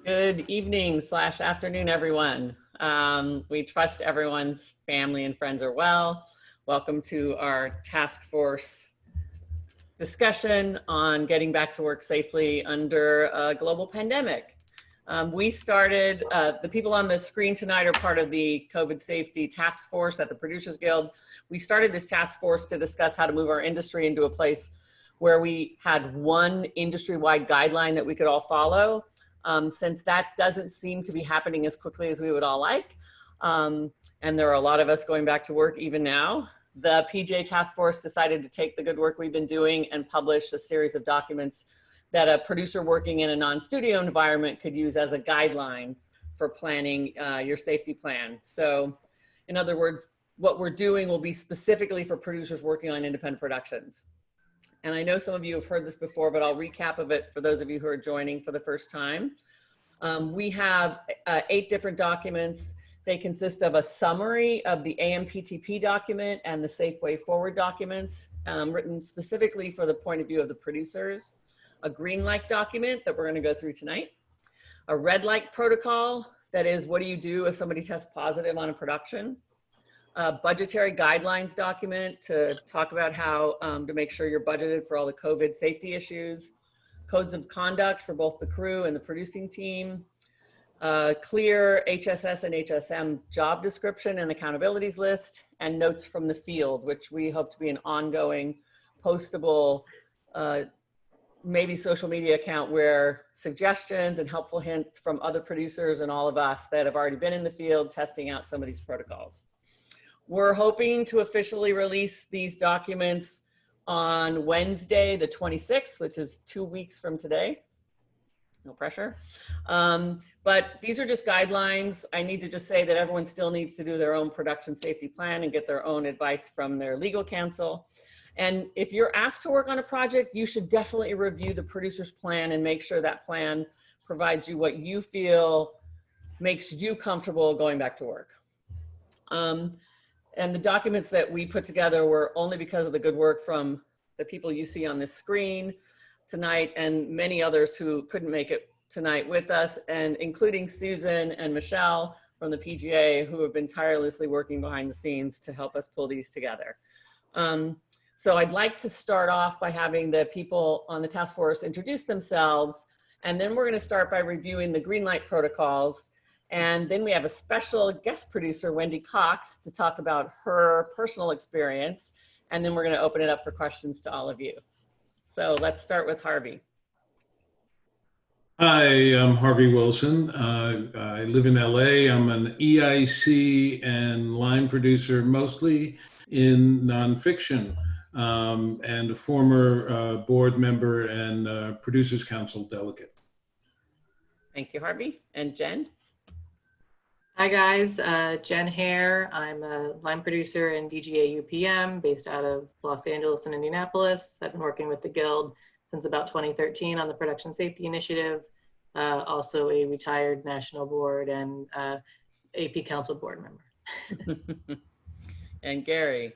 Good evening / afternoon, everyone. We trust everyone's family and friends are well. Welcome to our task force discussion on getting back to work safely under a global pandemic. We started, the people on the screen tonight are part of the COVID safety task force at the Producers Guild. We started this task force to discuss how to move our industry into a place where we had one industry-wide guideline that we could all follow. Since that doesn't seem to be happening as quickly as we would all like, and there are a lot of us going back to work even now, the PGA Task Force decided to take the good work we've been doing and publish a series of documents that a producer working in a non-studio environment could use as a guideline for planning your safety plan. So in other words, what we're doing will be specifically for producers working on independent productions. And I know some of you have heard this before, but I'll recap of it for those of you who are joining for the first time. We have 8 different documents. They consist of a summary of the AMPTP document and the Safe Way Forward documents, written specifically for the point of view of the producers. A Greenlight document that we're going to go through tonight. A red light protocol, that is, what do you do if somebody tests positive on a production? A budgetary guidelines document to talk about how to make sure you're budgeted for all the COVID safety issues. Codes of conduct for both the crew and the producing team. Clear HSS and HSM job description and accountabilities list, and notes from the field, which we hope to be an ongoing postable maybe social media account where suggestions and helpful hints from other producers and all of us that have already been in the field testing out some of these protocols. We're hoping to officially release these documents on Wednesday, the 26th, which is 2 weeks from today. No pressure. But these are just guidelines. I need to just say that everyone still needs to do their own production safety plan and get their own advice from their legal counsel. And if you're asked to work on a project, you should definitely review the producer's plan and make sure that plan provides you what you feel makes you comfortable going back to work. And the documents that we put together were only because of the good work from the people you see on this screen tonight and many others who couldn't make it tonight with us, and including Susan and Michelle from the PGA, who have been tirelessly working behind the scenes to help us pull these together. So I'd like to start off by having the people on the task force introduce themselves, and then we're going to start by reviewing the Greenlight protocols. And then we have a special guest producer, Wendy Cox, to talk about her personal experience. And then we're going to open it up for questions to all of you. So let's start with Harvey. Hi, I'm Harvey Wilson. I live in LA. I'm an EIC and line producer, mostly in nonfiction, and a former board member and Producers Council delegate. Thank you, Harvey. And Jen? Hi guys, Jen Hare. I'm a line producer in DGA UPM based out of Los Angeles and Indianapolis. I've been working with the Guild since about 2013 on the Production Safety Initiative. Also a retired national board and AP Council board member. And Gary.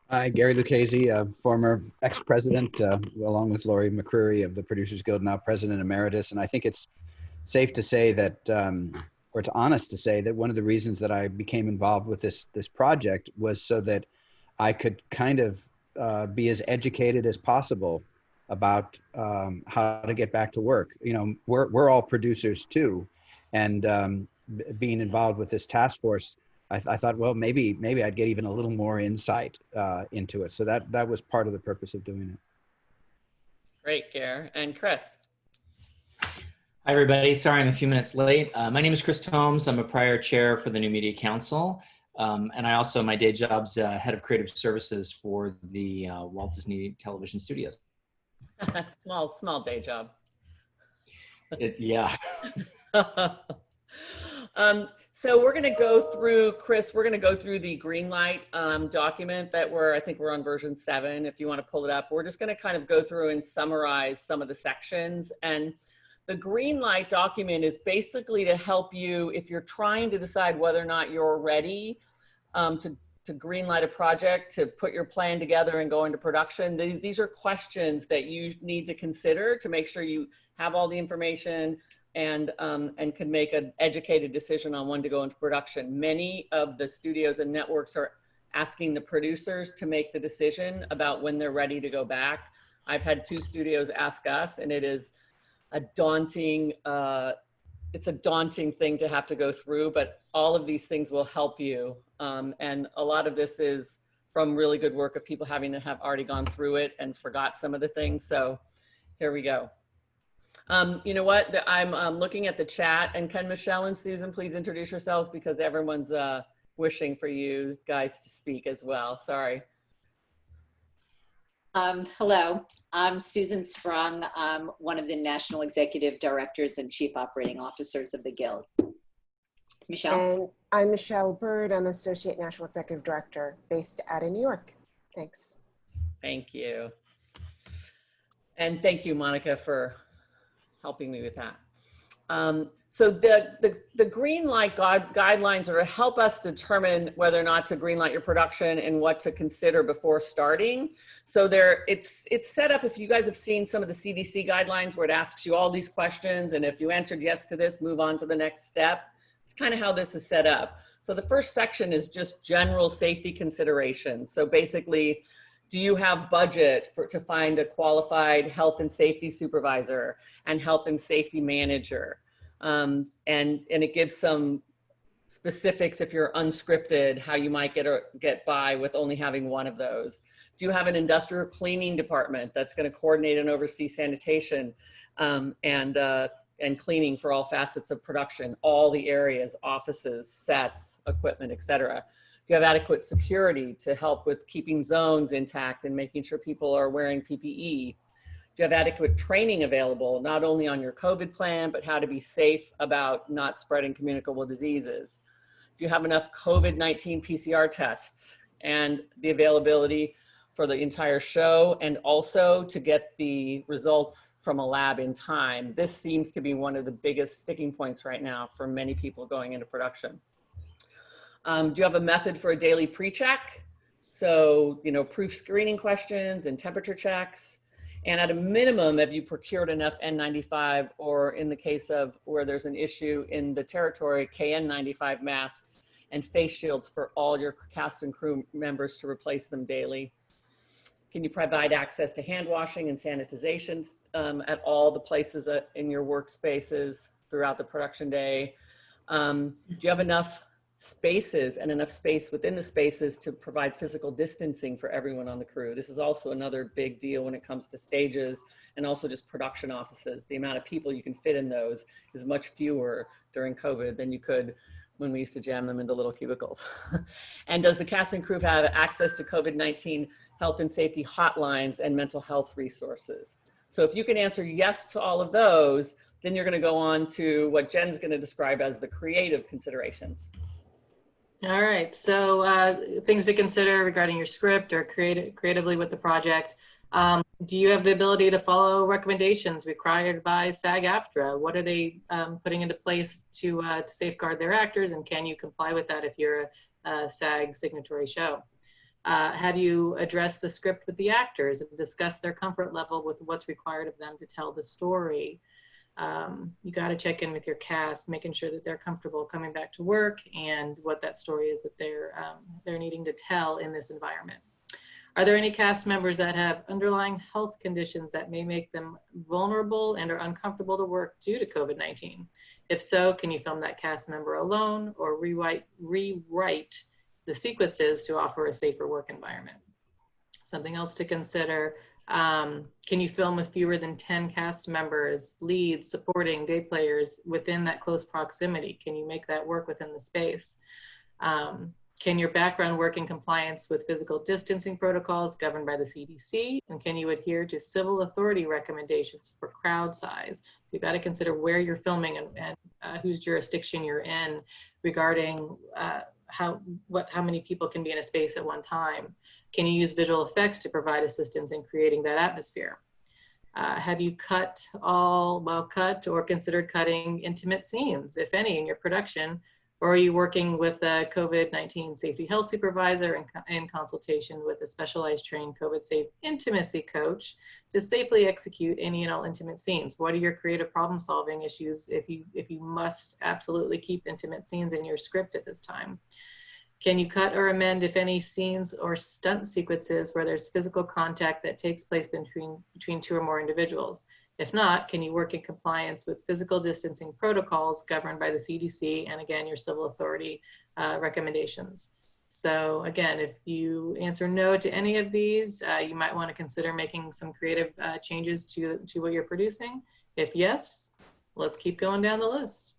Hi, Gary Lucchese, former ex-president, along with Lori McCreary of the Producers Guild, now president emeritus. And I think it's safe to say that or it's honest to say that one of the reasons that I became involved with this project was so that I could kind of be as educated as possible about how to get back to work. You know, we're all producers too, and being involved with this task force, I thought, well, maybe I'd get even a little more insight into it. So that was part of the purpose of doing it. Great, Gare. And Chris. Hi, everybody. Sorry I'm a few minutes late. My name is Chris Tomes. I'm a prior chair for the New Media Council. And I also, my day job's head of creative services for the Walt Disney Television Studios. Small day job. Yeah. So we're going to go through, Chris, we're going to go through the Greenlight document that I think we're on version 7, if you want to pull it up. We're just going to kind of go through and summarize some of the sections. And the Greenlight document is basically to help you if you're trying to decide whether or not you're ready to greenlight a project, to put your plan together and go into production. These are questions that you need to consider to make sure you have all the information, and can make an educated decision on when to go into production. Many of the studios and networks are asking the producers to make the decision about when they're ready to go back. I've had 2 studios ask us, and it is a daunting, it's a daunting thing to have to go through, but all of these things will help you. And a lot of this is from really good work of people having to have already gone through it and forgot some of the things. So here we go. You know what, I'm looking at the chat, and can Michelle and Susan please introduce yourselves, because everyone's wishing for you guys to speak as well. Sorry. Hello, I'm Susan Sprung. I'm one of the National Executive Directors and Chief Operating Officers of the Guild. Michelle? And I'm Michelle Bird. I'm Associate National Executive Director based out in New York. Thanks. Thank you. And thank you, Monica, for helping me with that. So the Greenlight guidelines are to help us determine whether or not to greenlight your production and what to consider before starting. So it's set up, if you guys have seen some of the CDC guidelines where it asks you all these questions, and if you answered yes to this, move on to the next step. It's kind of how this is set up. So the first section is just general safety considerations. So basically, do you have budget to find a qualified health and safety supervisor and health and safety manager? And it gives some specifics, if you're unscripted, how you might get by with only having one of those. Do you have an industrial cleaning department that's going to coordinate and oversee sanitation and cleaning for all facets of production, all the areas, offices, sets, equipment, etc.? Do you have adequate security to help with keeping zones intact and making sure people are wearing PPE? Do you have adequate training available, not only on your COVID plan, but how to be safe about not spreading communicable diseases? Do you have enough COVID-19 PCR tests and the availability for the entire show, and also to get the results from a lab in time? This seems to be one of the biggest sticking points right now for many people going into production. Do you have a method for a daily pre-check? So, you know, proof screening questions and temperature checks. And at a minimum, have you procured enough N95, or in the case of where there's an issue in the territory, KN95 masks and face shields for all your cast and crew members to replace them daily? Can you provide access to hand washing and sanitization at all the places in your workspaces throughout the production day? Do you have enough spaces and enough space within the spaces to provide physical distancing for everyone on the crew? This is also another big deal when it comes to stages and also just production offices. The amount of people you can fit in those is much fewer during COVID than you could when we used to jam them into little cubicles. And does the cast and crew have access to COVID-19 health and safety hotlines and mental health resources? So if you can answer yes to all of those, then you're going to go on to what Jen's going to describe as the creative considerations. All right, so things to consider regarding your script or creatively with the project. Do you have the ability to follow recommendations required by SAG-AFTRA? What are they putting into place to safeguard their actors, and can you comply with that if you're a SAG signatory show? Have you addressed the script with the actors and discussed their comfort level with what's required of them to tell the story? You got to check in with your cast, making sure that they're comfortable coming back to work and what that story is that they're needing to tell in this environment. Are there any cast members that have underlying health conditions that may make them vulnerable and are uncomfortable to work due to COVID-19? If so, can you film that cast member alone or rewrite the sequences to offer a safer work environment? Something else to consider. Can you film with fewer than 10 cast members, leads, supporting, day players within that close proximity? Can you make that work within the space? Can your background work in compliance with physical distancing protocols governed by the CDC? And can you adhere to civil authority recommendations for crowd size? So you've got to consider where you're filming and whose jurisdiction you're in regarding how many people can be in a space at one time. Can you use visual effects to provide assistance in creating that atmosphere? Have you cut or considered cutting intimate scenes, if any, in your production Or are you working with a COVID-19 safety health supervisor in consultation with a specialized trained COVID safe intimacy coach to safely execute any and all intimate scenes? What are your creative problem solving issues if you must absolutely keep intimate scenes in your script at this time? Can you cut or amend, if any, scenes or stunt sequences where there's physical contact that takes place between two or more individuals? If not, can you work in compliance with physical distancing protocols governed by the CDC and, again, your civil authority recommendations? So again, if you answer no to any of these, you might want to consider making some creative changes to what you're producing. If yes, let's keep going down the list.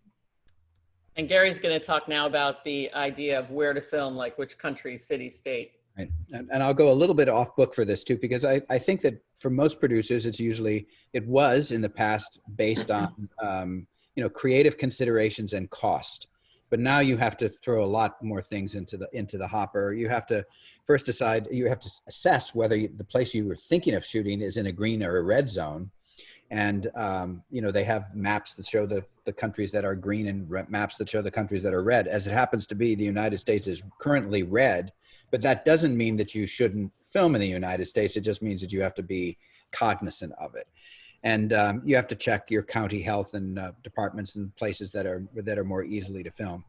And Gary's going to talk now about the idea of where to film, like which country, city, state. Right. And I'll go a little bit off book for this too, because I think that for most producers, it was in the past based on, creative considerations and cost. But now you have to throw a lot more things into the hopper. You have to first decide, you have to assess whether the place you were thinking of shooting is in a green or a red zone. And, they have maps that show the countries that are green and maps that show the countries that are red. As it happens to be, the United States is currently red, but that doesn't mean that you shouldn't film in the United States. It just means that you have to be cognizant of it. And you have to check your county health and departments and places that are more easily to film.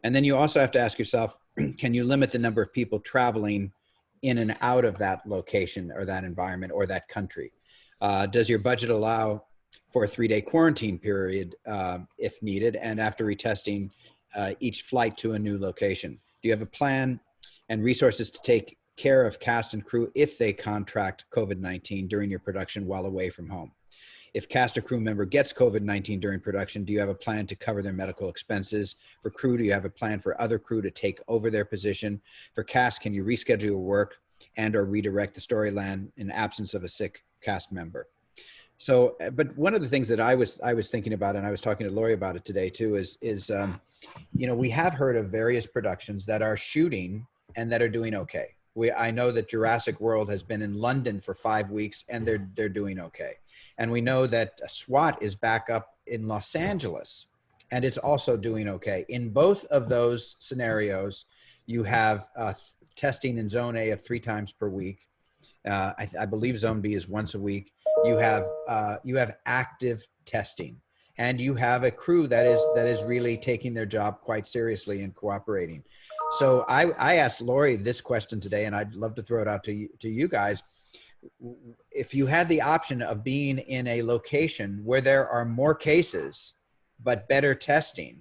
And then you also have to ask yourself, can you limit the number of people traveling in and out of that location or that environment or that country? Does your budget allow for a 3-day quarantine period if needed, and after retesting each flight to a new location? Do you have a plan and resources to take care of cast and crew if they contract COVID-19 during your production while away from home? If cast or crew member gets COVID-19 during production, do you have a plan to cover their medical expenses? For crew, do you have a plan for other crew to take over their position? For cast, can you reschedule your work and or redirect the storyline in absence of a sick cast member? So, but one of the things that I was thinking about, and I was talking to Lori about it today too, is we have heard of various productions that are shooting and that are doing okay. I know that Jurassic World has been in London for 5 weeks and they're doing okay. And we know that SWAT is back up in Los Angeles and it's also doing okay. In both of those scenarios, you have testing in Zone A of 3 times per week. I believe Zone B is once a week. You have active testing, and you have a crew that is really taking their job quite seriously and cooperating. So I asked Lori this question today, and I'd love to throw it out to you guys. If you had the option of being in a location where there are more cases but better testing,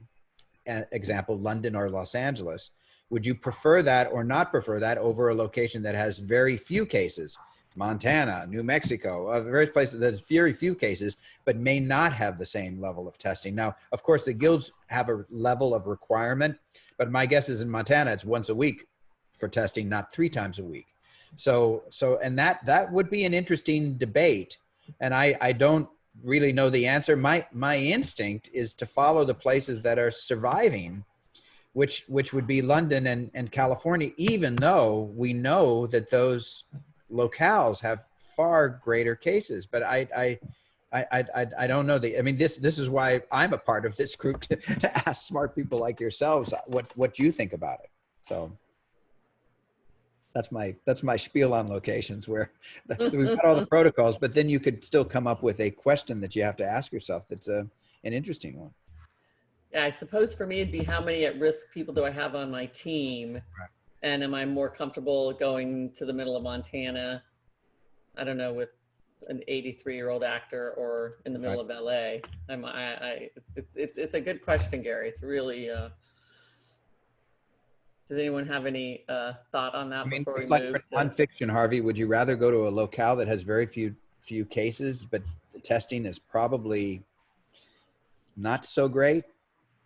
example London or Los Angeles, would you prefer that or not prefer that over a location that has very few cases? Montana, New Mexico, various places that has very few cases, but may not have the same level of testing. Now, of course, the guilds have a level of requirement, but my guess is in Montana, it's once a week for testing, not 3 times a week. So, and that would be an interesting debate. And I don't really know the answer. My instinct is to follow the places that are surviving, which would be London and California, even though we know that those locales have far greater cases. But I don't know. This is why I'm a part of this group to ask smart people like yourselves what you think about it. So that's my spiel on locations, where we've got all the protocols, but then you could still come up with a question that you have to ask yourself. That's an interesting one. Yeah, I suppose for me, it'd be how many at-risk people do I have on my team? Right. And am I more comfortable going to the middle of Montana, I don't know, with an 83-year-old actor, or in the middle of LA? It's a good question, Gary. It's really, does anyone have any thought on that before we like move? For nonfiction, Harvey, would you rather go to a locale that has very few cases, but the testing is probably not so great?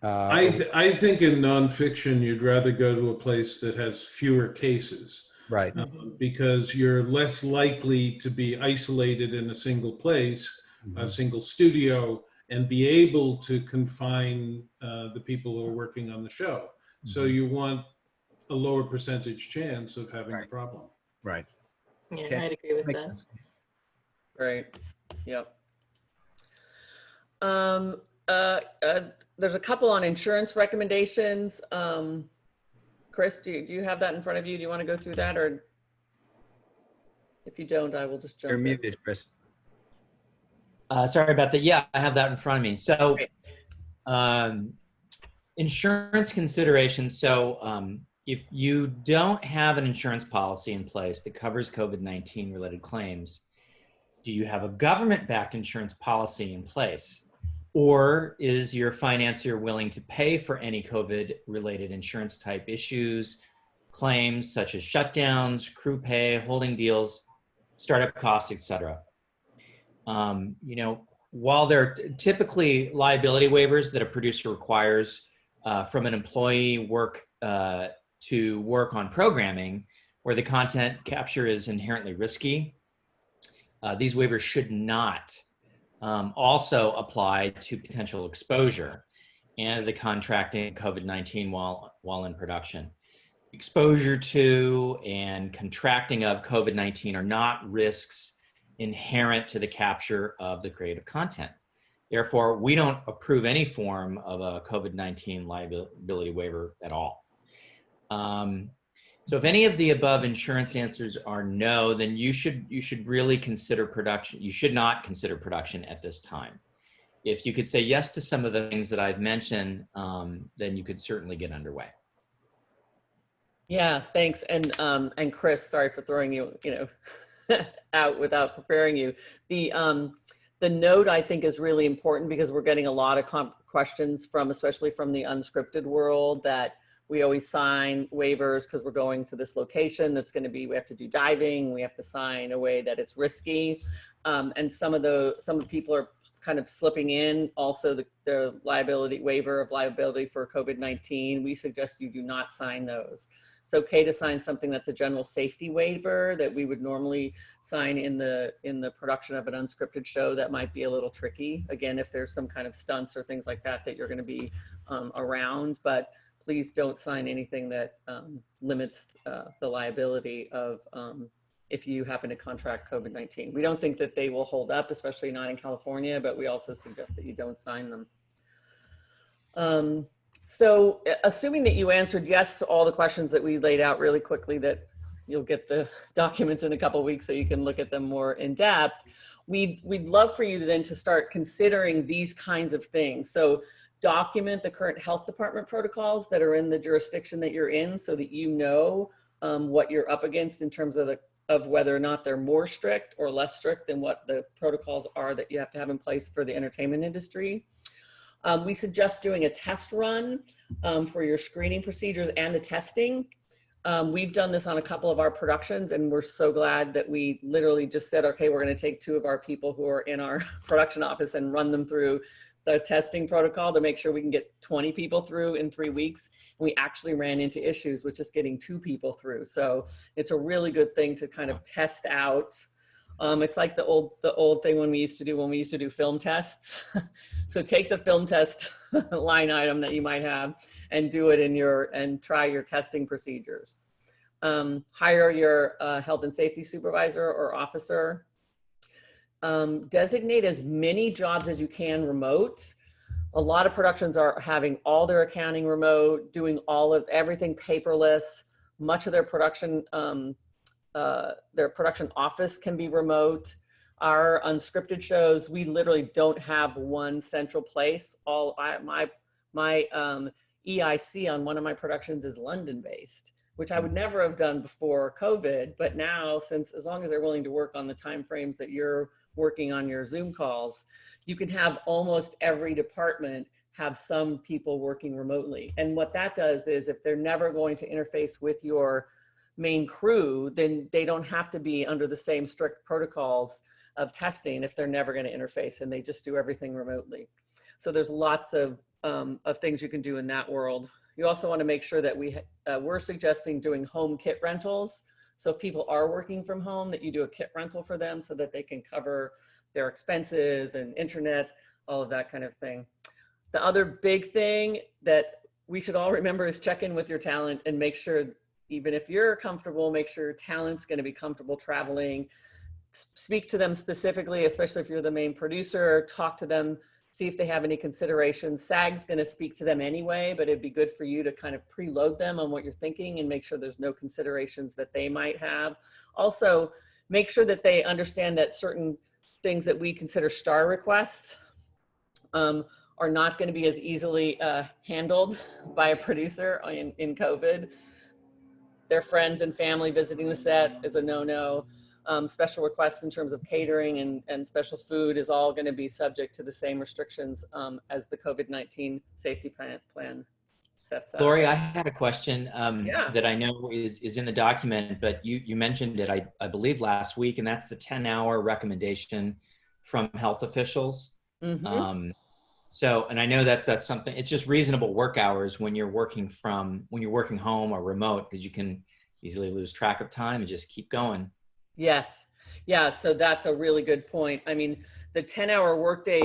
I think in nonfiction, you'd rather go to a place that has fewer cases. Right. Because you're less likely to be isolated in a single place, a single studio, and be able to confine the people who are working on the show. So you want a lower percentage chance of having a problem. Right. Yeah, Okay. I'd agree with that. Right. Yep. there's a couple on insurance recommendations. Chris, do you have that in front of you? Do you want to go through that, or if you don't, I will just jump You're in. muted, Chris. Sorry about that. Yeah, I have that in front of me. So, Great. insurance considerations. So, if you don't have an insurance policy in place that covers COVID-19 related claims, do you have a government-backed insurance policy in place? Or is your financier willing to pay for any COVID-related insurance type issues, claims such as shutdowns, crew pay, holding deals, startup costs, etc.? You know, while there are typically liability waivers that a producer requires from an employee to work on programming where the content capture is inherently risky, these waivers should not also apply to potential exposure and the contracting COVID-19 while in production. Exposure to and contracting of COVID-19 are not risks inherent to the capture of the creative content. Therefore, we don't approve any form of a COVID-19 liability waiver at all. So if any of the above insurance answers are no, then you should really consider production. You should not consider production at this time. If you could say yes to some of the things that I've mentioned, then you could certainly get underway. Yeah, thanks. And Chris, sorry for throwing you, out without preparing you. The note I think is really important because we're getting a lot of questions especially from the unscripted world, that we always sign waivers because we're going to this location that's going to be, we have to do diving, we have to sign a way that it's risky. And some of the people are kind of slipping in also the liability waiver of liability for COVID-19. We suggest you do not sign those. It's okay to sign something that's a general safety waiver that we would normally sign in the production of an unscripted show. That might be a little tricky. Again, if there's some kind of stunts or things like that you're going to be around, but please don't sign anything that limits the liability of if you happen to contract COVID-19. We don't think that they will hold up, especially not in California, but we also suggest that you don't sign them. So assuming that you answered yes to all the questions that we laid out really quickly, that you'll get the documents in a couple of weeks so you can look at them more in depth, we'd love for you to then to start considering these kinds of things. So document the current health department protocols that are in the jurisdiction that you're in so that you know what you're up against in terms of whether or not they're more strict or less strict than what the protocols are that you have to have in place for the entertainment industry. We suggest doing a test run for your screening procedures and the testing. We've done this on a couple of our productions, and we're so glad that we literally just said, okay, we're going to take 2 of our people who are in our production office and run them through the testing protocol to make sure we can get 20 people through in 3 weeks. And we actually ran into issues with just getting 2 people through. So it's a really good thing to kind of test out. It's like the old thing when we used to do film tests. So take the film test line item that you might have and do it and try your testing procedures. Hire your health and safety supervisor or officer. Designate as many jobs as you can remote. A lot of productions are having all their accounting remote, doing everything paperless. Much of their production office can be remote. Our unscripted shows, we literally don't have one central place. My EIC on one of my productions is London based, which I would never have done before COVID. But now, as long as they're willing to work on the timeframes that you're working on your Zoom calls, you can have almost every department have some people working remotely. And what that does is if they're never going to interface with your main crew, then they don't have to be under the same strict protocols of testing if they're never going to interface, and they just do everything remotely. So there's lots of things you can do in that world. You also want to make sure that we're suggesting doing home kit rentals. So if people are working from home, that you do a kit rental for them so that they can cover their expenses and internet, all of that kind of thing. The other big thing that we should all remember is check in with your talent and make sure, even if you're comfortable, make sure your talent's going to be comfortable traveling. Speak to them specifically, especially if you're the main producer. Talk to them see if they have any considerations. SAG's going to speak to them anyway, but it'd be good for you to kind of preload them on what you're thinking and make sure there's no considerations that they might have. Also, make sure that they understand that certain things that we consider star requests are not going to be as easily handled by a producer in COVID. Their friends and family visiting the set is a no-no. Special requests in terms of catering and special food is all going to be subject to the same restrictions as the COVID-19 safety plan sets up. Lori, I had a question Yeah. that I know is in the document, but you mentioned it, I believe, last week, and that's the 10-hour recommendation from health officials. Mm-hmm. So, and I know that that's something, it's just reasonable work hours when you're working home or remote, because you can easily lose track of time and just keep going. Yes. Yeah. So that's a really good point. I mean, the 10-hour workday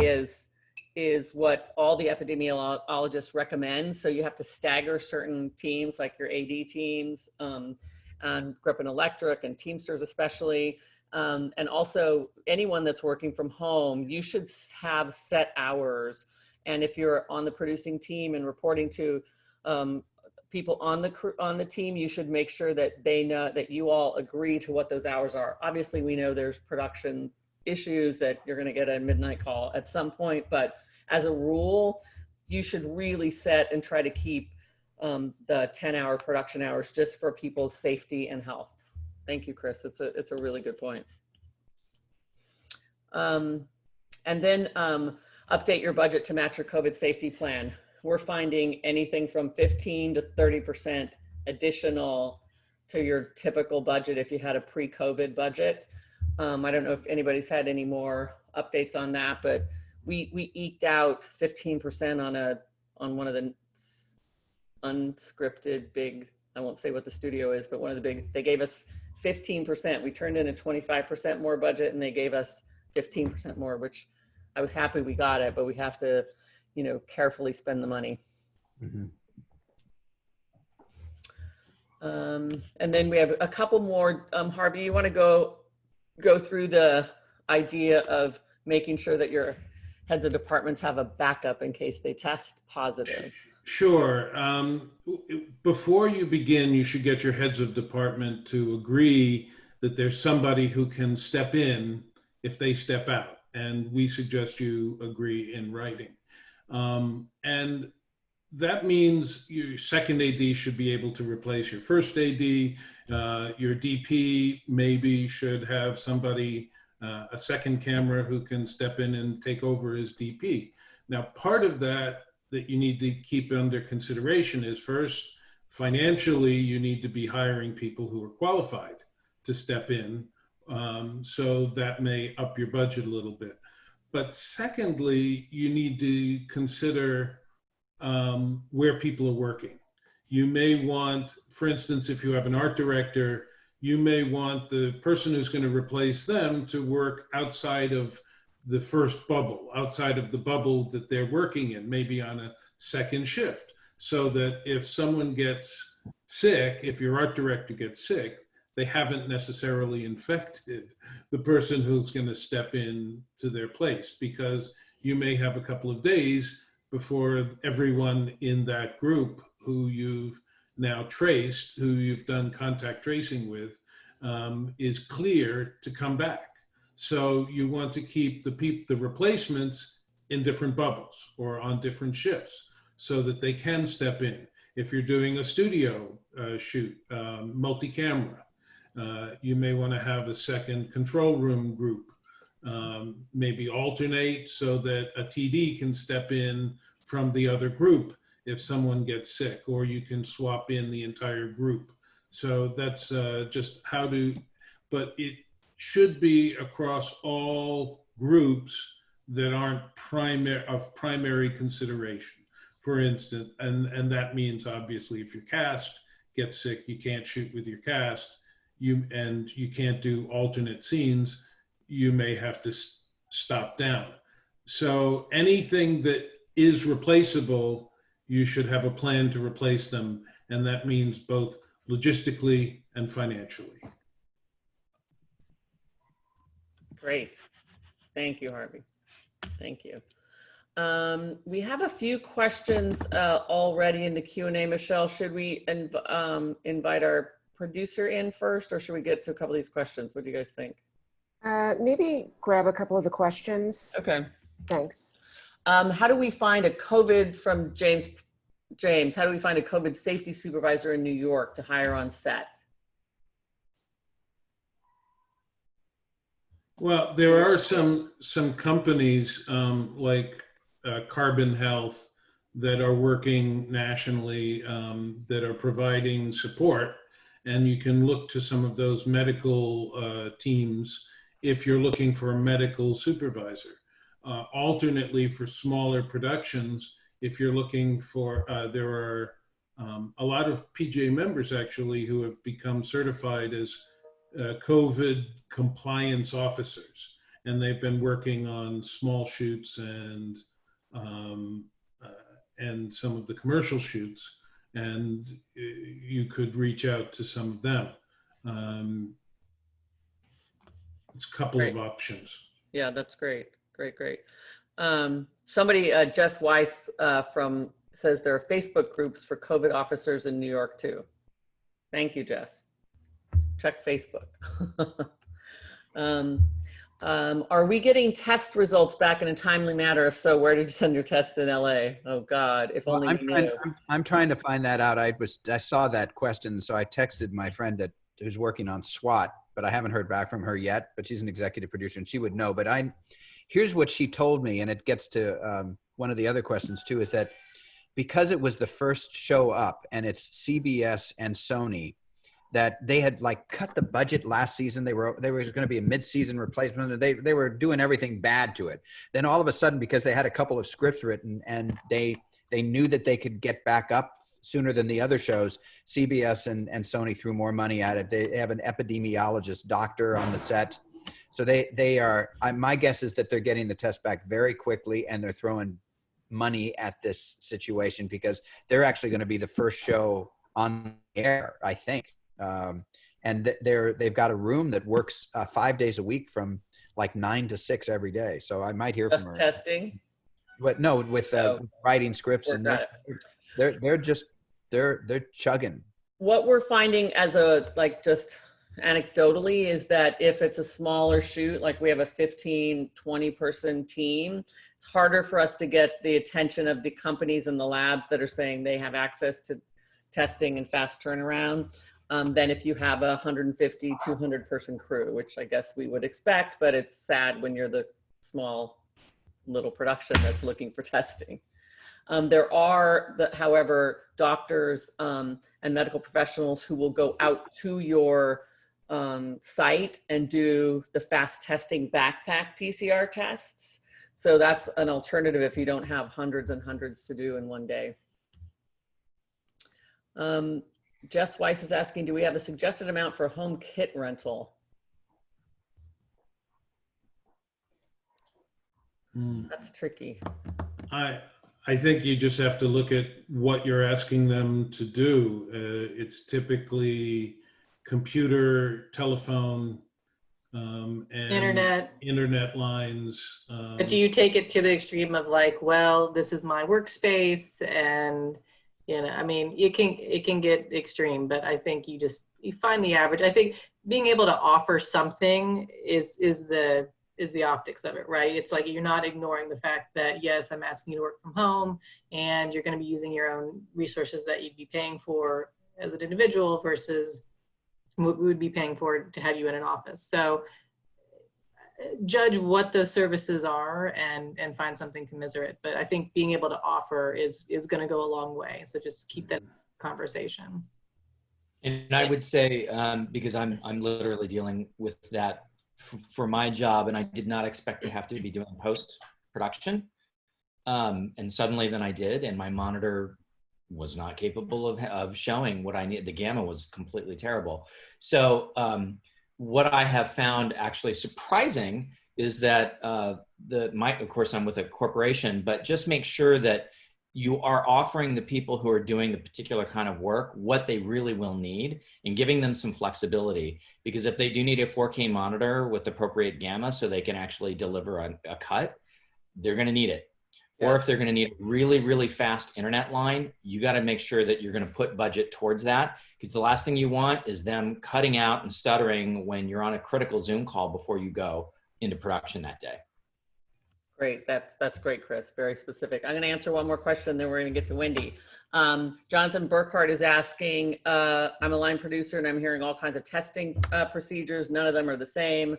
is what all the epidemiologists recommend. So you have to stagger certain teams, like your AD teams, and Grip and Electric and Teamsters especially. And also anyone that's working from home, you should have set hours. And if you're on the producing team and reporting to people on the team, you should make sure that they know that you all agree to what those hours are. Obviously, we know there's production issues that you're going to get a midnight call at some point, but as a rule, you should really set and try to keep the 10-hour production hours just for people's safety and health. Thank you, Chris. It's a really good point. And then update your budget to match your COVID safety plan. We're finding anything from 15 to 30% additional to your typical budget if you had a pre-COVID budget. I don't know if anybody's had any more updates on that, but we eked out 15% on one of the unscripted big, I won't say what the studio is, but one of the big, they gave us 15%. We turned in a 25% more budget and they gave us 15% more, which I was happy we got it, but we have to, carefully spend the money. Mm-hmm. And then we have a couple more. Harvey, you want to go through the idea of making sure that your heads of departments have a backup in case they test positive? Sure. Before you begin, you should get your heads of department to agree that there's somebody who can step in if they step out. And we suggest you agree in writing. And that means your second AD should be able to replace your first AD. Your DP maybe should have somebody, a second camera who can step in and take over as DP. Now, part of that you need to keep under consideration is, first, financially, you need to be hiring people who are qualified to step in. So that may up your budget a little bit. But secondly, you need to consider where people are working. You may want, for instance, if you have an art director, you may want the person who's going to replace them to work outside of the first bubble, outside of the bubble that they're working in, maybe on a second shift, so that if someone gets sick, if your art director gets sick, they haven't necessarily infected the person who's going to step in to their place, because you may have a couple of days before everyone in that group who you've now traced, who you've done contact tracing with, is clear to come back. So you want to keep the replacements in different bubbles or on different shifts so that they can step in. If you're doing a studio shoot, multi-camera, you may want to have a second control room group, maybe alternate so that a TD can step in from the other group if someone gets sick, or you can swap in the entire group. So that's just how to, but it should be across all groups that aren't of primary consideration. For instance, and that means obviously if your cast gets sick, you can't shoot with your cast, and you can't do alternate scenes, you may have to stop down. So anything that is replaceable, you should have a plan to replace them, and that means both logistically and financially. Great. Thank you, Harvey. Thank you. We have a few questions already in the Q&A. Michelle, should we invite our producer in first, or should we get to a couple of these questions? What do you guys think? Maybe grab a couple of the questions. Okay. Thanks. How do we find a COVID from James? James, how do we find a COVID safety supervisor in New York to hire on set? Well, there are some companies like Carbon Health that are working nationally that are providing support, and you can look to some of those medical teams if you're looking for a medical supervisor. Alternately, for smaller productions, if you're looking for, there are a lot of PGA members actually who have become certified as COVID compliance officers, and they've been working on small shoots and some of the commercial shoots, and you could reach out to some of them. It's a couple of options. Yeah, that's great. Great. Somebody, Jess Weiss says there are Facebook groups for COVID officers in New York too. Thank you, Jess. Check Facebook. Are we getting test results back in a timely manner? If so, where did you send your tests in LA? Oh God, if only we knew. I'm trying to find that out. I saw that question, so I texted my friend who's working on SWAT, but I haven't heard back from her yet, but she's an executive producer and she would know. But here's what she told me, and it gets to one of the other questions too, is that because it was the first show up and it's CBS and Sony, that they had like cut the budget last season. They were going to be a mid-season replacement, and they were doing everything bad to it. Then all of a sudden, because they had a couple of scripts written and they knew that they could get back up sooner than the other shows, CBS and Sony threw more money at it. They have an epidemiologist doctor on the set. So they are, my guess is that they're getting the test back very quickly, and they're throwing money at this situation because they're actually going to be the first show on air, I think. And they've got a room that works 5 days a week from like 9 to 6 every day. So I might hear from her. Testing? But no, with writing scripts, and they're chugging. What we're finding as just anecdotally is that if it's a smaller shoot, like we have a 15, 20 person team, it's harder for us to get the attention of the companies and the labs that are saying they have access to testing and fast turnaround. Than if you have a 150, 200 person crew, which I guess we would expect, but it's sad when you're the small little production that's looking for testing. There are, however, doctors and medical professionals who will go out to your site and do the fast testing backpack PCR tests. So that's an alternative if you don't have hundreds and hundreds to do in one day. Jess Weiss is asking, do we have a suggested amount for home kit rental? That's tricky. I think you just have to look at what you're asking them to do. It's typically computer, telephone, and internet lines. But do you take it to the extreme of like, well, this is my workspace, and I mean, it can get extreme, but I think you find the average. I think being able to offer something is the optics of it, right? It's like you're not ignoring the fact that, yes, I'm asking you to work from home, and you're going to be using your own resources that you'd be paying for as an individual versus what we would be paying for to have you in an office. So judge what those services are and find something commiserate. But I think being able to offer is going to go a long way. So just keep that conversation. And I would say, because I'm literally dealing with that for my job, and I did not expect to have to be doing post-production. And suddenly then I did, and my monitor was not capable of showing what I needed. The gamma was completely terrible. So what I have found actually surprising is that of course I'm with a corporation, but just make sure that you are offering the people who are doing the particular kind of work what they really will need, and giving them some flexibility. Because if they do need a 4K monitor with appropriate gamma so they can actually deliver a cut, they're going to need it. Or Yeah. if they're going to need a really, really fast internet line, you got to make sure that you're going to put budget towards that, because the last thing you want is them cutting out and stuttering when you're on a critical Zoom call before you go into production that day. Great. That's great, Chris. Very specific. I'm going to answer one more question, then we're going to get to Wendy. Jonathan Burkhart is asking, I'm a line producer and I'm hearing all kinds of testing procedures. None of them are the same.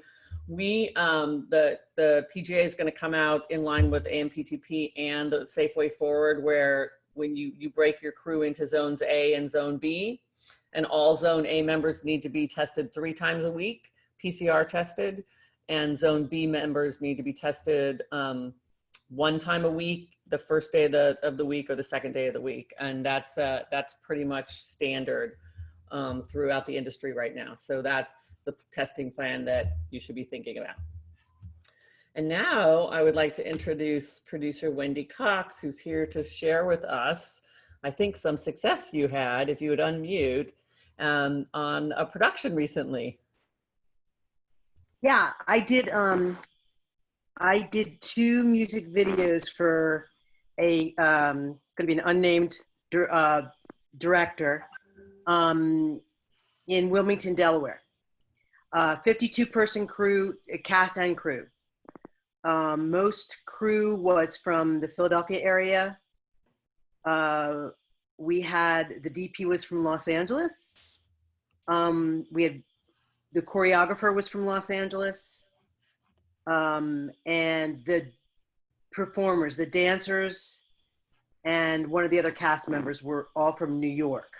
The PGA is going to come out in line with AMPTP and the Safe Way Forward, where when you break your crew into zones A and zone B, and all zone A members need to be tested 3 times a week, PCR tested, and zone B members need to be tested 1 time a week, the first day of the week or the second day of the week. And that's pretty much standard throughout the industry right now. So that's the testing plan that you should be thinking about. And now I would like to introduce producer Wendy Cox, who's here to share with us, I think, some success you had, if you would unmute, on a production recently. Yeah, I did 2 music videos for a going to be an unnamed director in Wilmington, Delaware. 52-person crew, cast and crew. Most crew was from the Philadelphia area. We had, the DP was from Los Angeles. We had, the choreographer was from Los Angeles. And the performers, the dancers, and one of the other cast members were all from New York.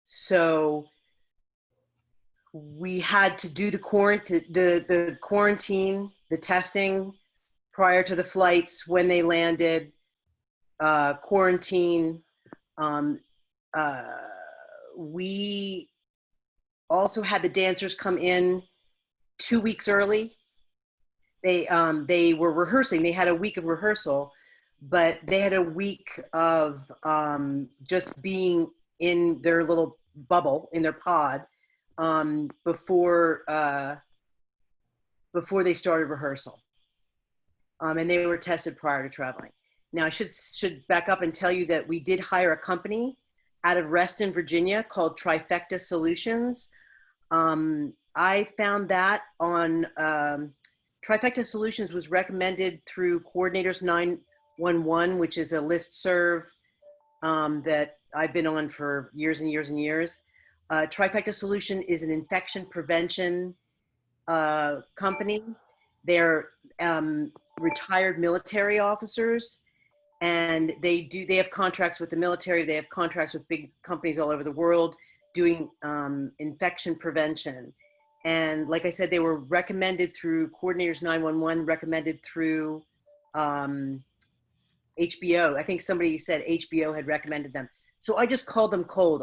So we had to do the quarantine, the testing prior to the flights, when they landed, quarantine. We also had the dancers come in 2 weeks early. They were rehearsing. They had a week of rehearsal, but they had a week of just being in their little bubble, in their pod, before they started rehearsal. And they were tested prior to traveling. Now I should back up and tell you that we did hire a company out of Reston, Virginia, called Trifecta Solutions. I found that on Trifecta Solutions was recommended through Coordinators 911, which is a listserv that I've been on for years and years and years. Trifecta Solution is an infection prevention company. They're retired military officers, and they have contracts with the military. They have contracts with big companies all over the world doing infection prevention. And like I said, they were recommended through Coordinators 911, recommended through HBO. I think somebody said HBO had recommended them. So I just called them cold.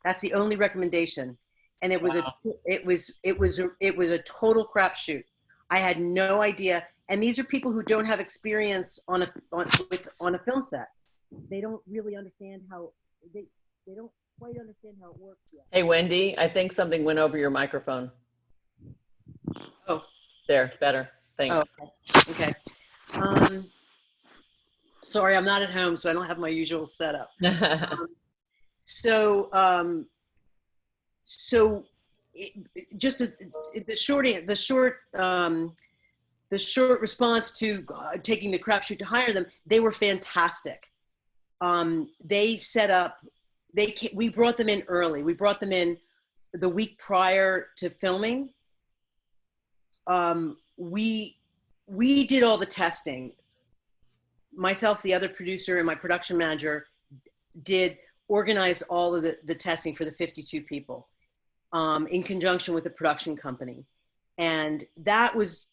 That's the only recommendation. And it was Wow. it was a total crapshoot. I had no idea. And these are people who don't have experience on a film set. They don't really understand how they don't quite understand how it works yet. Hey, Wendy, I think something went over your microphone. Oh. There, better. Thanks. Oh, okay. Sorry, I'm not at home, so I don't have my usual setup. The short response to taking the crapshoot to hire them, they were fantastic. They set up, we brought them in early. We brought them in the week prior to filming. We did all the testing. Myself, the other producer, and my production manager organized all of the testing for the 52 people in conjunction with the production company. And that was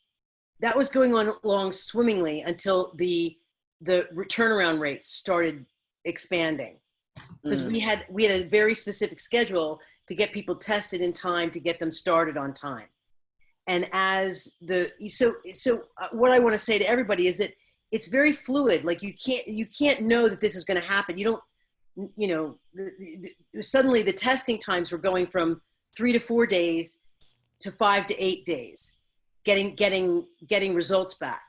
going on along swimmingly until the turnaround rates started expanding. Because we had a very specific schedule to get people tested in time, to get them started on time. And what I want to say to everybody is that it's very fluid. Like you can't know that this is going to happen. Suddenly the testing times were going from 3 to 4 days to 5 to 8 days, getting results back.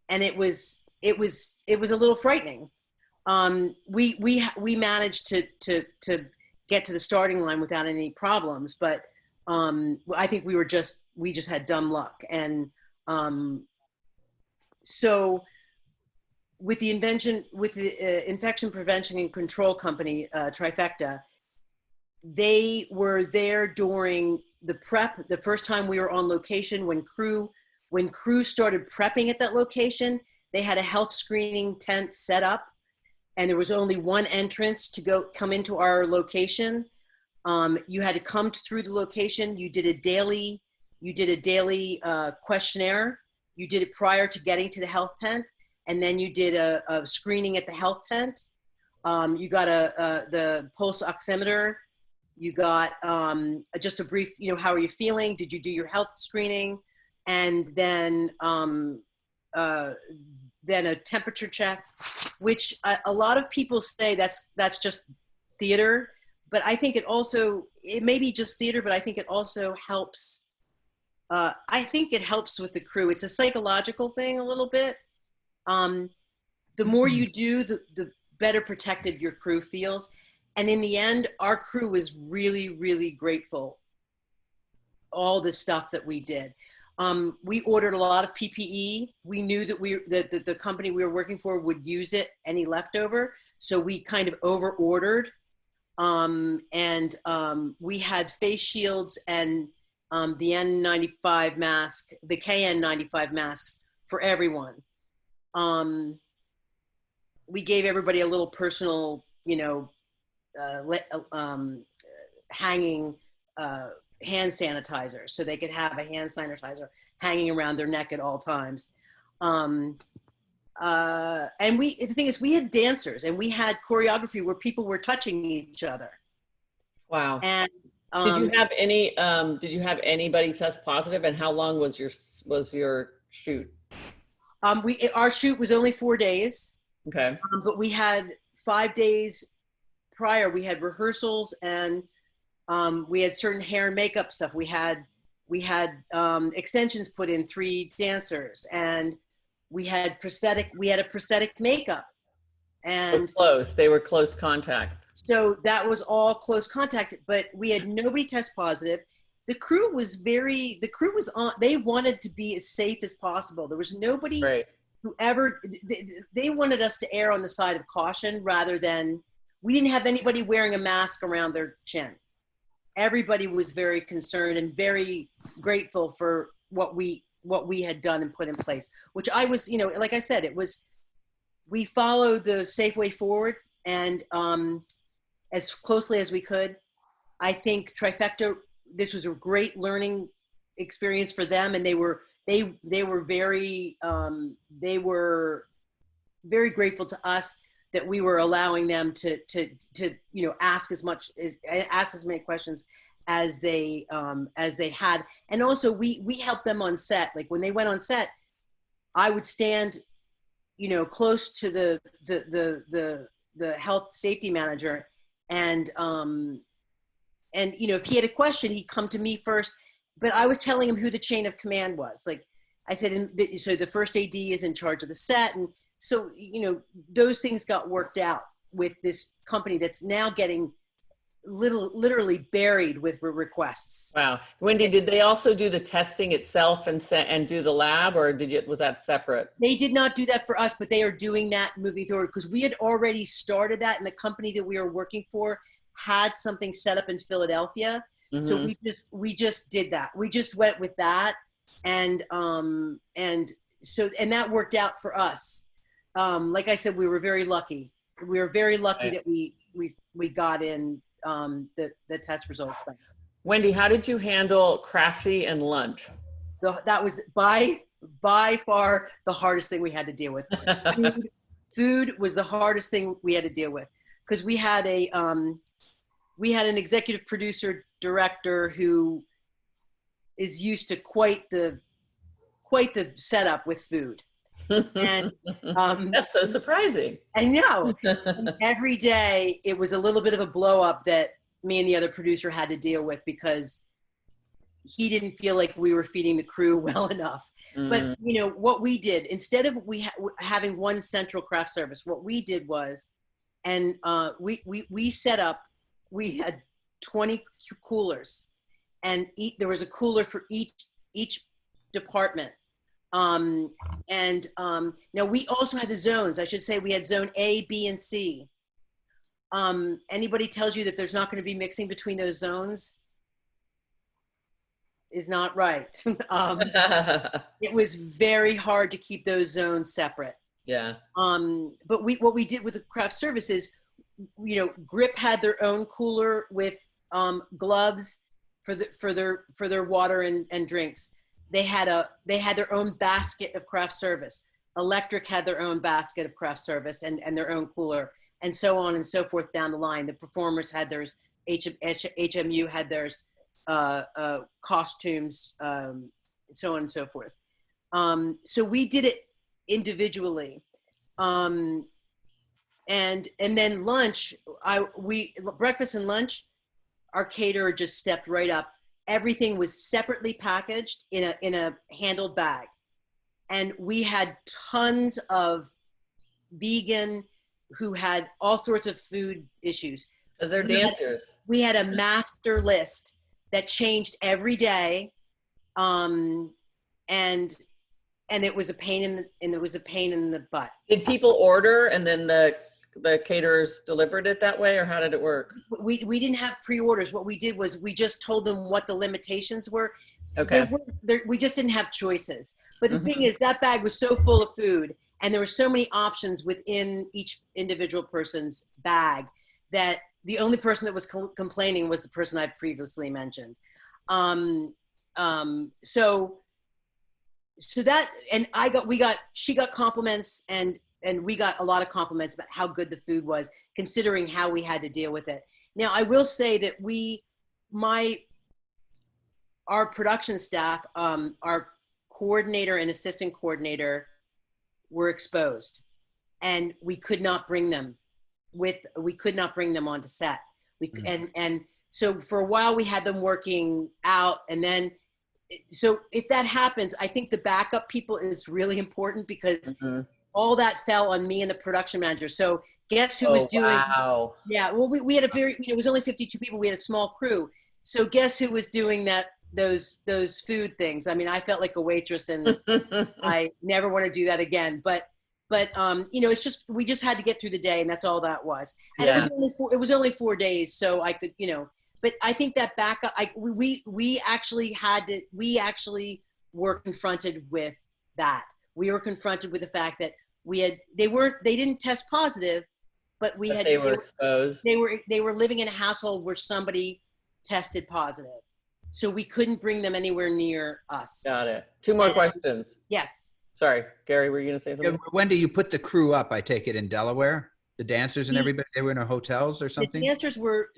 And it was it was a little frightening. We managed to get to the starting line without any problems, but I think we just had dumb luck. And so with the infection prevention and control company, Trifecta, they were there during the prep, the first time we were on location when crew started prepping at that location. They had a health screening tent set up, and there was only one entrance to come into our location. You had to come through the location. You did a daily questionnaire. You did it prior to getting to the health tent, and then you did a screening at the health tent. You got the pulse oximeter. You got just a brief, how are you feeling? Did you do your health screening? And then a temperature check, which a lot of people say that's just theater, but I think it may be just theater, but I think it also helps. I think it helps with the crew. It's a psychological thing a little bit. The more you do, the better protected your crew feels. And in the end, our crew was really, really grateful. All the stuff that we did. We ordered a lot of PPE. We knew that the company we were working for would use it, any leftover. So we kind of over ordered. We had face shields and the N95 mask, the KN95 masks for everyone. We gave everybody a little personal, hanging hand sanitizer, so they could have a hand sanitizer hanging around their neck at all times. And the thing is, we had dancers and we had choreography where people were touching each other. Wow. And did you have anybody test positive, and how long was your shoot? Our shoot was only 4 days. Okay. But we had 5 days prior. We had rehearsals, and we had certain hair and makeup stuff. We had extensions put in, 3 dancers, and we had a prosthetic makeup. And they were close contact. So that was all close contact, but we had nobody test positive. The crew was on, they wanted to be as safe as possible. There was nobody who they wanted us to err on the side of caution rather than, we didn't have anybody wearing a mask around their chin. Everybody was very concerned and very grateful for what we had done and put in place, which I was, like I said, we followed the safe way forward, and as closely as we could. I think Trifecta, this was a great learning experience for them, and they were very grateful to us that we were allowing them to ask as many questions as they had. And also we helped them on set. Like when they went on set, I would stand close to the health safety manager, and if he had a question, he'd come to me first, but I was telling him who the chain of command was. Like I said, so the first AD is in charge of the set. And so, those things got worked out with this company that's now getting literally buried with requests. Wow. Wendy, did they also do the testing itself and do the lab, or was that separate? They did not do that for us, but they are doing that moving forward, because we had already started that, and the company that we were working for had something set up in Philadelphia. Mm-hmm. So we just did that. We just went with that. And that worked out for us. Like I said, we were very lucky. We were very lucky that we got in the test results back. Wendy, how did you handle crafty and lunch? That was by far the hardest thing we had to deal with. Food was the hardest thing we had to deal with, because we had an executive producer director who is used to quite the setup with food. And that's so surprising. I know. And every day it was a little bit of a blow up that me and the other producer had to deal with, because he didn't feel like we were feeding the crew well enough. But you know what we did, instead of having one central craft service, what we did was, and we set up, we had 20 coolers, and there was a cooler for each department. Now we also had the zones. I should say we had zone A, B, and C. Anybody tells you that there's not going to be mixing between those zones is not right. It was very hard to keep those zones separate. Yeah. But what we did with the craft services, you know, Grip had their own cooler with gloves for their water and drinks. They had their own basket of craft service. Electric had their own basket of craft service and their own cooler, and so on and so forth down the line. The performers had theirs. HMU had theirs. Costumes, so on and so forth. So we did it individually. And then lunch, breakfast and lunch, our caterer just stepped right up. Everything was separately packaged in a handled bag. And we had tons of vegan who had all sorts of food issues. Because they're dancers. We had a master list that changed every day, and it was a pain in the butt. Did people order and then the caterers delivered it that way, or how did it work? We didn't have pre-orders. What we did was we just told them what the limitations were. Okay. We just didn't have choices. But the thing is, that bag was so full of food, and there were so many options within each individual person's bag that the only person that was complaining was the person I previously mentioned. So that, and she got compliments, and we got a lot of compliments about how good the food was, considering how we had to deal with it. Now, I will say that our production staff, our coordinator and assistant coordinator were exposed, and we could not bring them onto set. And so for a while we had them working out, and then, so if that happens, I think the backup people is really important, because all that fell on me and the production manager. So guess who was doing, wow. Yeah, well, we had it was only 52 people. We had a small crew. So guess who was doing those food things? I mean, I felt like a waitress, and I never want to do that again. But you know, it's just, we just had to get through the day, and that's all that was. And Yeah. it was only 4 days, so I could, you know, but I think that backup, we actually were confronted with that. We were confronted with the fact that they didn't test positive, but they were exposed. They were living in a household where somebody tested positive. So we couldn't bring them anywhere near us. Got it. 2 more questions. Yes. Sorry, Gary, were you going to say something? Wendy, you put the crew up, I take it, in Delaware? The dancers and everybody, they were in their hotels or something? The dancers were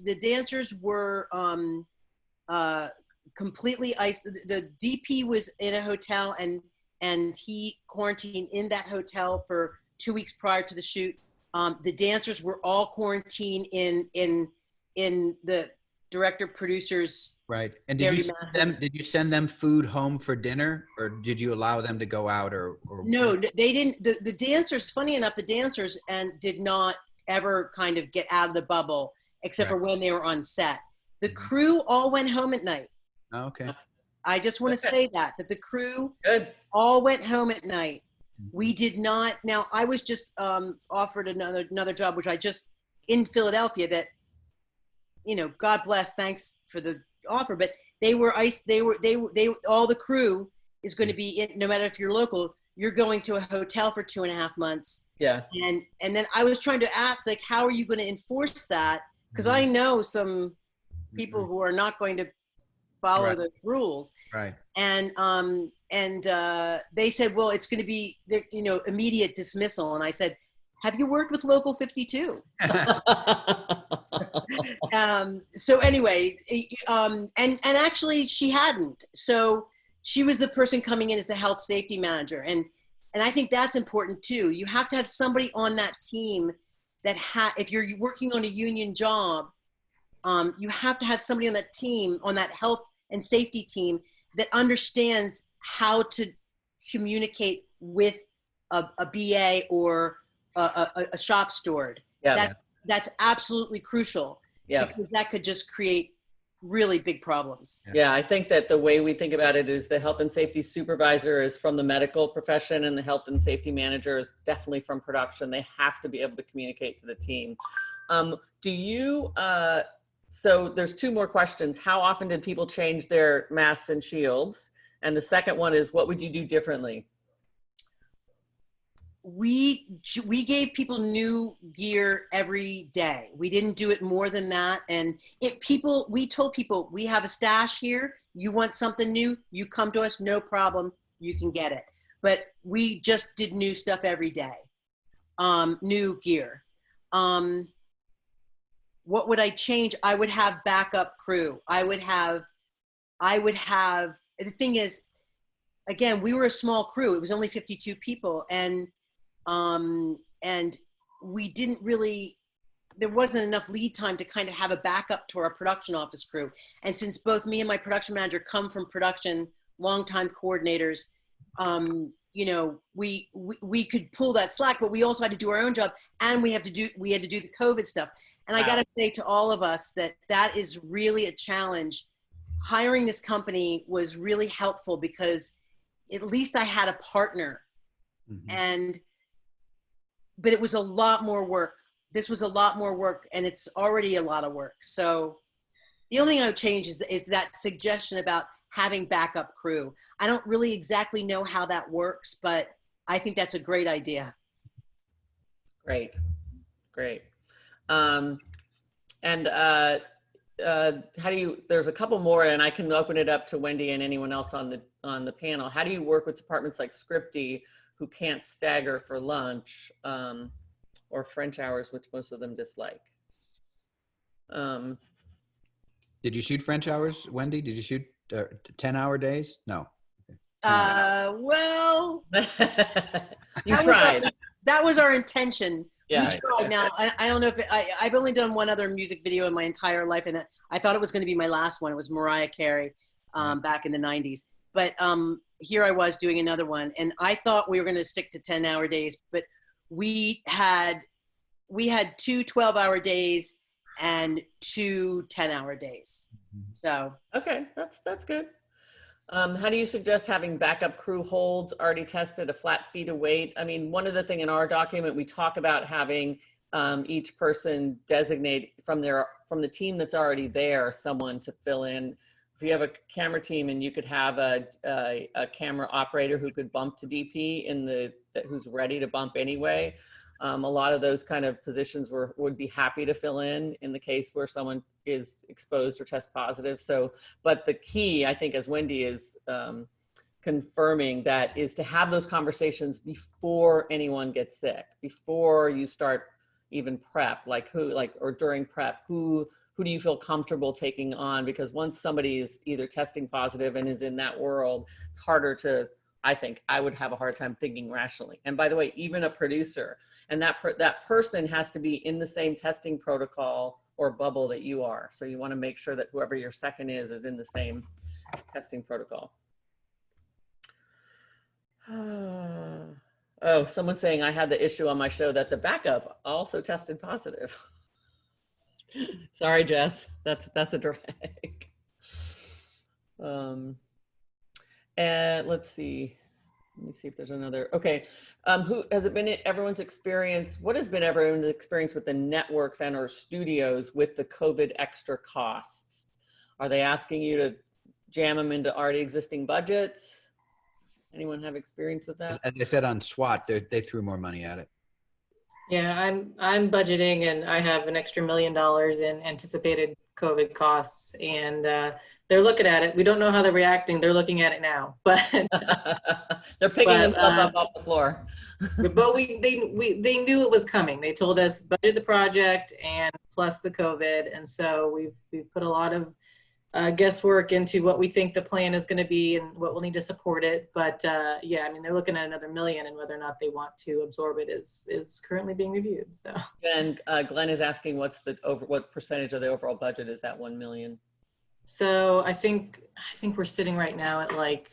completely isolated. The DP was in a hotel, and he quarantined in that hotel for 2 weeks prior to the shoot. The dancers were all quarantined in the director producers. Right. And did you send them food home for dinner, or did you allow them to go out or No, they didn't. The dancers, funny enough, the dancers did not ever kind of get out of the bubble, except for when they were on set. The crew all went home at night. Oh, okay. I just want to say that the crew Good. all went home at night. We did not. Now, I was just offered another job, which I just, in Philadelphia, that, you know, God bless, thanks for the offer, but all the crew is going to be in, no matter if you're local, you're going to a hotel for 2.5 months. Yeah. And then I was trying to ask, like, how are you going to enforce that? Because I know some people who are not going to follow the rules. Right. And they said, well, it's going to be, you know, immediate dismissal. And I said, have you worked with Local 52? So anyway, and actually she hadn't. So she was the person coming in as the health safety manager. And I think that's important too. You have to have somebody on that team that if you're working on a union job, you have to have somebody on that team, on that health and safety team that understands how to communicate with a BA or a shop steward. Yeah. That's absolutely crucial, Yeah. because that could just create really big problems. Yeah, I think that the way we think about it is the health and safety supervisor is from the medical profession, and the health and safety manager is definitely from production. They have to be able to communicate to the team. Do you, so there's two more questions. How often did people change their masks and shields? And the second one is, what would you do differently? We gave people new gear every day. We didn't do it more than that. And we told people, we have a stash here. You want something new, you come to us, no problem, you can get it. But we just did new stuff every day, new gear. What would I change? I would have backup crew. I would have, the thing is, again, we were a small crew. It was only 52 people. And we didn't really, there wasn't enough lead time to kind of have a backup to our production office crew. And since both me and my production manager come from production, longtime coordinators, you know, we could pull that slack, but we also had to do our own job, and we had to do the COVID stuff. And I got to say to all of us that is really a challenge. Hiring this company was really helpful, because at least I had a partner. But it was a lot more work. This was a lot more work, and it's already a lot of work. So the only thing I would change is that suggestion about having backup crew. I don't really exactly know how that works, but I think that's a great idea. Great. How do you, there's a couple more, and I can open it up to Wendy and anyone else on the panel. How do you work with departments like Scripty who can't stagger for lunch, or French hours, which most of them dislike? Did you shoot French hours, Wendy? Did you shoot 10-hour days? No. Well, You tried. That was our intention. Yeah. We tried. Now, I don't know if I've only done one other music video in my entire life, and I thought it was going to be my last one. It was Mariah Carey back in the 90s. But here I was doing another one, and I thought we were going to stick to 10-hour days, but we had 2 12-hour days and 2 10-hour days. So Okay, that's good. How do you suggest having backup crew holds already tested, a flat fee to wait? I mean, one of the thing in our document, we talk about having each person designate from the team that's already there, someone to fill in. If you have a camera team, and you could have a camera operator who could bump to DP who's ready to bump anyway. A lot of those kind of positions would be happy to fill in the case where someone is exposed or test positive. So, but the key, I think, as Wendy is confirming, that is to have those conversations before anyone gets sick, before you start even prep, or during prep, who do you feel comfortable taking on? Because once somebody is either testing positive and is in that world, it's harder to, I think I would have a hard time thinking rationally. And by the way, even a producer, and that person has to be in the same testing protocol or bubble that you are. So you want to make sure that whoever your second is in the same testing protocol. Oh, someone's saying I had the issue on my show that the backup also tested positive. Sorry, Jess, that's a drag. And let's see. Let me see if there's another. Okay. Who has it been everyone's experience? What has been everyone's experience with the networks and or studios with the COVID extra costs? Are they asking you to jam them into already existing budgets? Anyone have experience with that? As I said on SWAT, they threw more money at it. Yeah, I'm budgeting, and I have an extra $1 million in anticipated COVID costs, and they're looking at it. We don't know how they're reacting. They're looking at it now, but they're picking themselves up off the floor. But they knew it was coming. They told us budget the project and plus the COVID, and so we've put a lot of guesswork into what we think the plan is going to be and what we'll need to support it. But yeah, I mean, they're looking at another $1 million, and whether or not they want to absorb it is currently being reviewed. So. And Glenn is asking what percentage of the overall budget is that $1 million? So I think we're sitting right now at like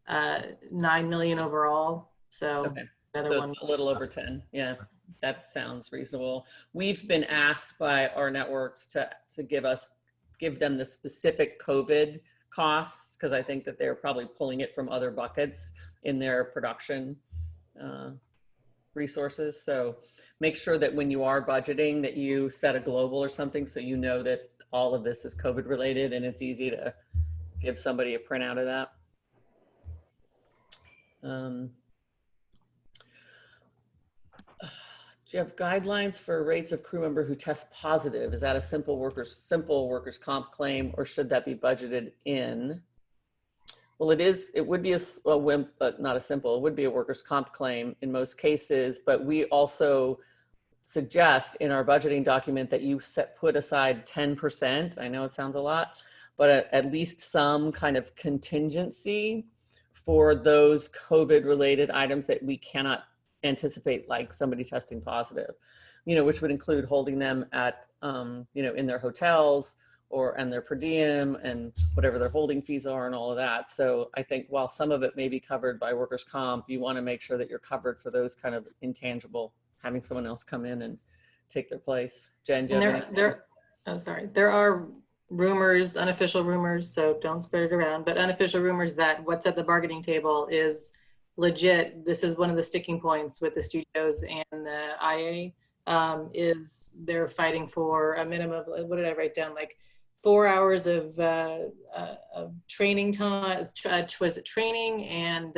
9 million overall. So Okay. another So one. it's a little over 10. Yeah, that sounds reasonable. We've been asked by our networks to give them the specific COVID costs, because I think that they're probably pulling it from other buckets in their production resources. So make sure that when you are budgeting that you set a global or something, so you know that all of this is COVID related and it's easy to give somebody a printout of that. Do you have guidelines for rates of crew member who test positive? Is that a simple workers comp claim, or should that be budgeted in? Well, it would be a WIMP, but not a simple. It would be a workers comp claim in most cases, but we also suggest in our budgeting document that you put aside 10%. I know it sounds a lot, but at least some kind of contingency for those COVID related items that we cannot anticipate, like somebody testing positive, which would include holding them at, in their hotels and their per diem and whatever their holding fees are and all of that. So I think while some of it may be covered by workers' comp, you want to make sure that you're covered for those kind of intangible, having someone else come in and take their place. Jen, do you have any? There are rumors, unofficial rumors, so don't spread it around, but unofficial rumors that what's at the bargaining table is legit. This is one of the sticking points with the studios and the IA, is they're fighting for a minimum of, what did I write down, like 4 hours of training time, was it training and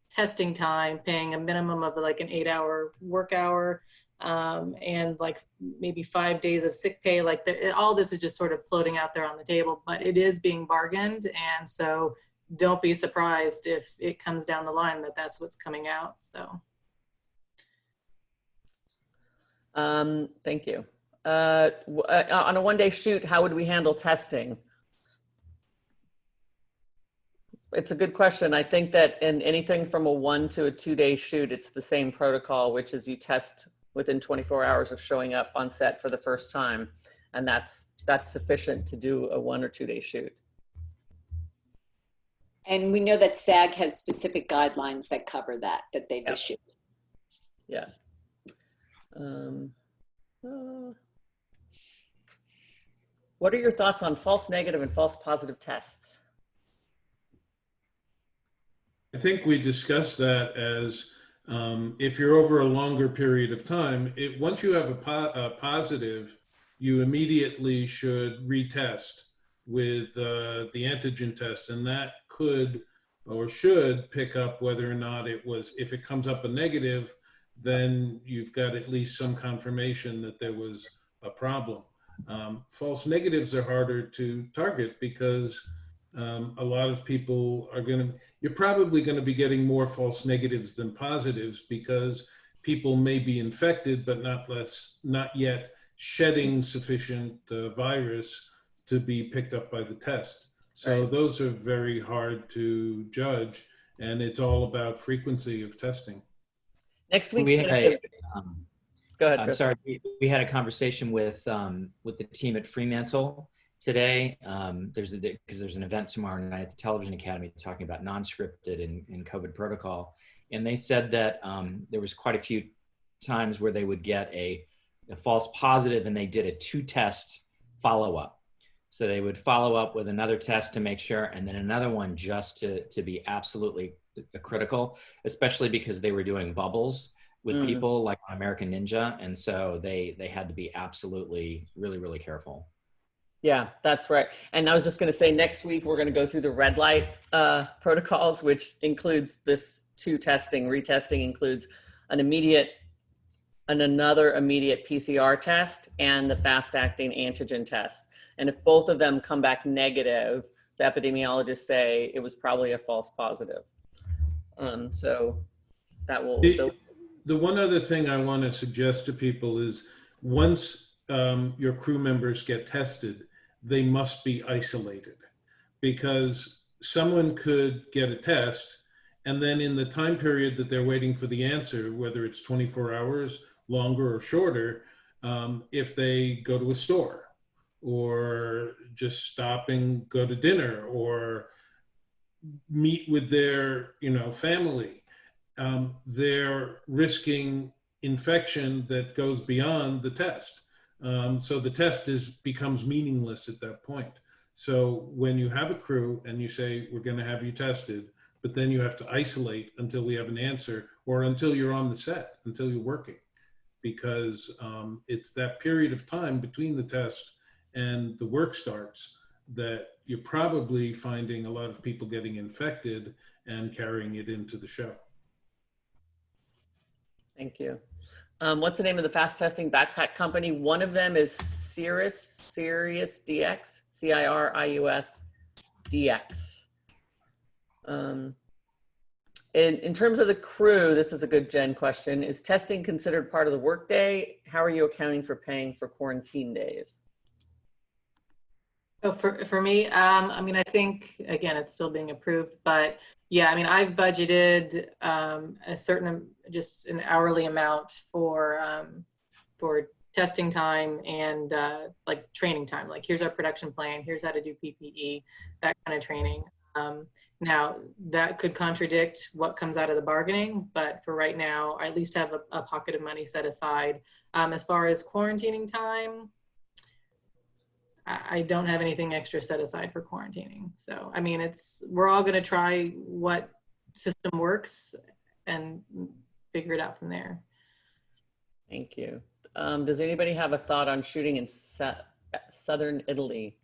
testing time, paying a minimum of like an 8-hour work hour, and like maybe 5 days of sick pay. Like all this is just sort of floating out there on the table, but it is being bargained. And so don't be surprised if it comes down the line that that's what's coming out. So. Thank you. On a one-day shoot, how would we handle testing? It's a good question. I think that in anything from a 1 to a 2-day shoot, it's the same protocol, which is you test within 24 hours of showing up on set for the first time. And that's sufficient to do a 1 or 2-day shoot. And we know that SAG has specific guidelines that cover that they've issued. Yeah. What are your thoughts on false negative and false positive tests? I think we discussed that as if you're over a longer period of time, once you have a positive, you immediately should retest with the antigen test, and that could or should pick up whether or not if it comes up a negative, then you've got at least some confirmation that there was a problem. False negatives are harder to target because a lot of people you're probably going to be getting more false negatives than positives because people may be infected, but not yet shedding sufficient virus to be picked up by the test. So Right. Those are very hard to judge, and it's all about frequency of testing. Next week's We gonna had be- a, Go ahead, I'm Chris. sorry, we had a conversation with the team at Fremantle today. Because there's an event tomorrow night at the Television Academy talking about non-scripted and COVID protocol. And they said that there was quite a few times where they would get a false positive and they did a 2-test follow-up. So they would follow up with another test to make sure, and then another one just to be absolutely critical, especially because they were doing bubbles with people like on American Ninja. And so they had to be absolutely really, really careful. Yeah, that's right. And I was just going to say, next week, we're going to go through the red light protocols, which includes this 2 testing. Retesting includes another immediate PCR test and the fast acting antigen test. And if both of them come back negative, the epidemiologists say it was probably a false positive. So that will. The one other thing I want to suggest to people is once your crew members get tested, they must be isolated, because someone could get a test and then in the time period that they're waiting for the answer, whether it's 24 hours, longer or shorter, if they go to a store or just stop and go to dinner or meet with their, family. They're risking infection that goes beyond the test. So the test becomes meaningless at that point. So when you have a crew and you say, we're going to have you tested, but then you have to isolate until we have an answer, or until you're on the set, until you're working, because it's that period of time between the test and the work starts that you're probably finding a lot of people getting infected and carrying it into the show. Thank you. What's the name of the fast testing backpack company? One of them is Cirrus DX, CIRIUS DX. In terms of the crew, this is a good Jen question. Is testing considered part of the workday? How are you accounting for paying for quarantine days? So for me, I mean, I think, again, it's still being approved, but yeah, I mean, I've budgeted a certain, just an hourly amount for testing time and like training time. Like, here's our production plan, here's how to do PPE, that kind of training. Now, that could contradict what comes out of the bargaining, but for right now, I at least have a pocket of money set aside. As far as quarantining time, I don't have anything extra set aside for quarantining. So, I mean, we're all going to try what system works and figure it out from there. Thank you. Does anybody have a thought on shooting in southern Italy?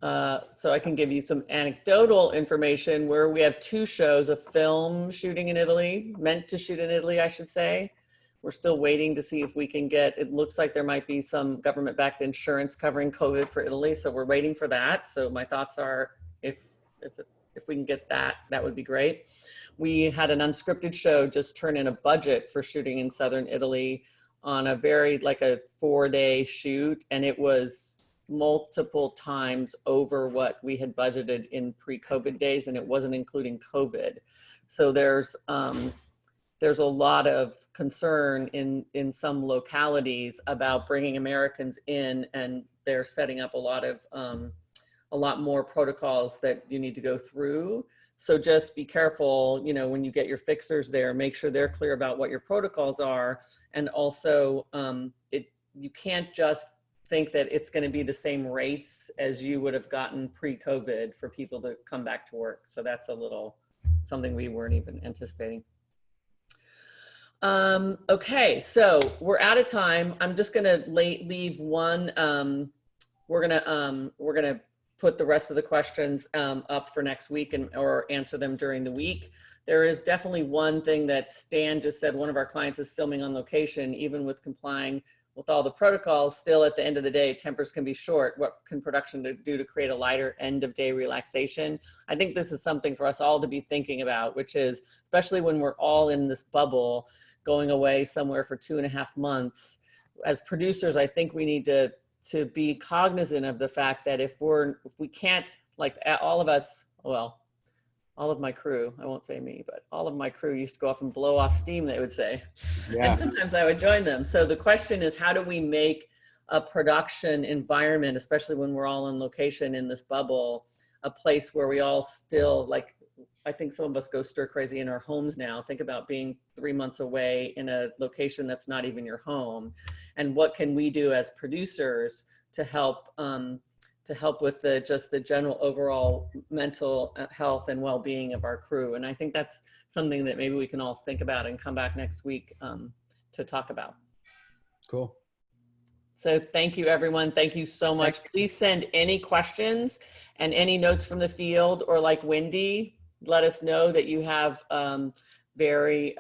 So I can give you some anecdotal information where we have 2 shows, a film shooting in Italy, meant to shoot in Italy, I should say. We're still waiting to see if we can get, it looks like there might be some government-backed insurance covering COVID for Italy. So we're waiting for that. So my thoughts are, if we can get that, that would be great. We had an unscripted show just turn in a budget for shooting in southern Italy on a very, like a 4-day shoot. And it was multiple times over what we had budgeted in pre-COVID days, and it wasn't including COVID. So there's a lot of concern in some localities about bringing Americans in, and they're setting up a lot more protocols that you need to go through. So just be careful, when you get your fixers there, make sure they're clear about what your protocols are. And also you can't just think that it's going to be the same rates as you would have gotten pre-COVID for people to come back to work. So that's something we weren't even anticipating. Okay, so we're out of time. I'm just gonna leave one. We're gonna put the rest of the questions up for next week or answer them during the week. There is definitely one thing that Stan just said. One of our clients is filming on location, even with complying with all the protocols. Still, at the end of the day, tempers can be short. What can production do to create a lighter end of day relaxation? I think this is something for us all to be thinking about, which is, especially when we're all in this bubble, going away somewhere for 2.5 months. As producers, I think we need to be cognizant of the fact that if we can't, like all of us, well, all of my crew, I won't say me, but all of my crew used to go off and blow off steam, they would say. Yeah. And sometimes I would join them. So the question is, how do we make a production environment, especially when we're all on location in this bubble, a place where we all still, like, I think some of us go stir crazy in our homes now. Think about being 3 months away in a location that's not even your home. And what can we do as producers to help with just the general overall mental health and well-being of our crew? And I think that's something that maybe we can all think about and come back next week to talk about. Cool. So thank you, everyone. Thank you so much. Please send any questions and any notes from the field, or like Wendy, let us know that you have very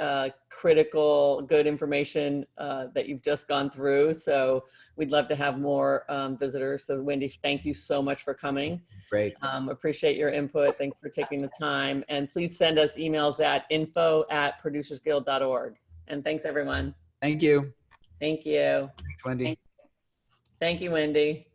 critical, good information that you've just gone through. So we'd love to have more visitors. So Wendy, thank you so much for coming. Great. Appreciate your input. Thanks for taking the time. And please send us emails at info@producersguild.org. And thanks, everyone. Thank you. Thank you. Thanks, Wendy. Thank you, Wendy.